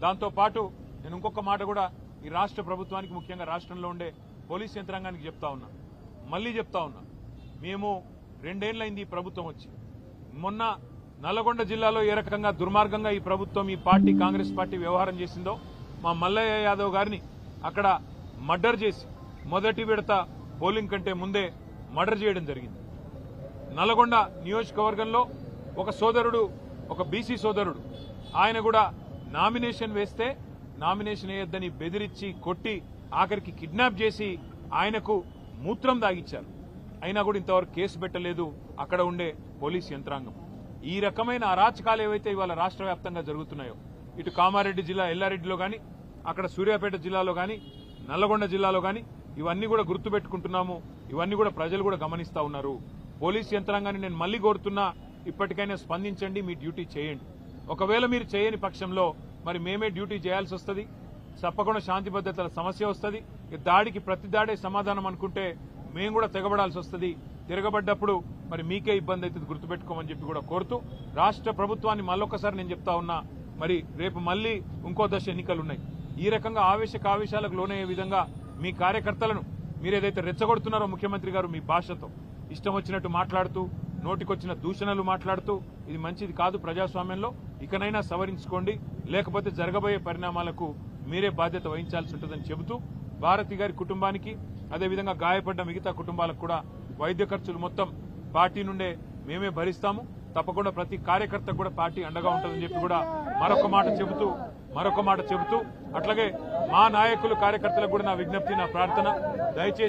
దాంతో పాటు నేను ఇంకొక మాట కూడా ఈ రాష్ట్ర ప్రభుత్వానికి ముఖ్యంగా రాష్ట్రంలో ఉండే పోలీస్ యంత్రాంగానికి చెప్తా ఉన్నా, మళ్లీ చెప్తా ఉన్నా. మేము 2 ఏళ్లైంది ఈ ప్రభుత్వం వచ్చి. మొన్న నల్లగొండ జిల్లాలో ఏ రకంగా దుర్మార్గంగా ఈ ప్రభుత్వం, ఈ పార్టీ, కాంగ్రెస్ పార్టీ వ్యవహారం చేసిందో, మా మల్లయ్య యాదవ్ గారిని అక్కడ మర్డర్ చేసి మొదటి విడత పోలింగ్ కంటే ముందే మర్డర్ చేయడం జరిగింది. నల్లగొండ నియోజకవర్గంలో ఒక సోదరుడు, ఒక బీసీ సోదరుడు, ఆయన కూడా నామినేషన్ వేస్తే నామినేషన్ వేయొద్దని బెదిరించి కొట్టి ఆఖరికి కిడ్నాప్ చేసి ఆయనకు మూత్రం దాగిచ్చారు. అయినా కూడా ఇంతవరకు కేసు పెట్టలేదు అక్కడ ఉండే పోలీస్ యంత్రాంగం. ఈ రకమైన అరాచకాలు ఏవైతే ఇవాళ రాష్ట్ర వ్యాప్తంగా జరుగుతున్నాయో, ఇటు కామారెడ్డి జిల్లా ఎల్లారెడ్డిలో గాని, అక్కడ సూర్యాపేట జిల్లాలో గాని, నల్లగొండ జిల్లాలో గాని, ఇవన్నీ కూడా గుర్తుపెట్టుకుంటున్నాము. ఇవన్నీ కూడా ప్రజలు కూడా గమనిస్తా ఉన్నారు. పోలీస్ యంత్రాంగాన్ని నేను మళ్లీ కోరుతున్నా, ఇప్పటికైనా స్పందించండి, మీ డ్యూటీ చేయండి. ఒకవేళ మీరు చేయని పక్షంలో మరి మేమే డ్యూటీ చేయాల్సి వస్తుంది. తప్పకుండా శాంతి భద్రతల సమస్య వస్తుంది. దాడికి ప్రతి దాడే సమాధానం అనుకుంటే మేము కూడా తెగబడాల్సి వస్తుంది. తిరగబడ్డప్పుడు మరి మీకే ఇబ్బంది అవుతుంది, గుర్తుపెట్టుకోమని చెప్పి కూడా కోరుతూ, రాష్ట్ర ప్రభుత్వాన్ని మళ్ళొక్కసారి నేను చెప్తా ఉన్నా, మరి రేపు మళ్లీ ఇంకో దశ ఎన్నికలున్నాయి. ఈ రకంగా ఆవేశాలకు లోనయ్యే విధంగా మీ కార్యకర్తలను మీరేదైతే రెచ్చగొడుతున్నారో ముఖ్యమంత్రి గారు మీ భాషతో ఇష్టం వచ్చినట్టు మాట్లాడుతూ, నోటికొచ్చిన దూషణలు మాట్లాడుతూ, ఇది మంచిది కాదు ప్రజాస్వామ్యంలో. ఇకనైనా సవరించుకోండి, లేకపోతే జరగబోయే పరిణామాలకు మీరే బాధ్యత వహించాల్సి ఉంటుందని చెబుతూ, భారతి గారి కుటుంబానికి, అదేవిధంగా గాయపడ్డ మిగతా కుటుంబాలకు కూడా వైద్య ఖర్చులు మొత్తం పార్టీ నుండే మేమే భరిస్తాము. తప్పకుండా ప్రతి కార్యకర్తకు కూడా పార్టీ అండగా ఉంటుందని చెప్పి కూడా మరొక మాట చెబుతూ అట్లాగే మా నాయకులు, కార్యకర్తలకు కూడా నా విజ్ఞప్తి, నా ప్రార్థన, దయచేసి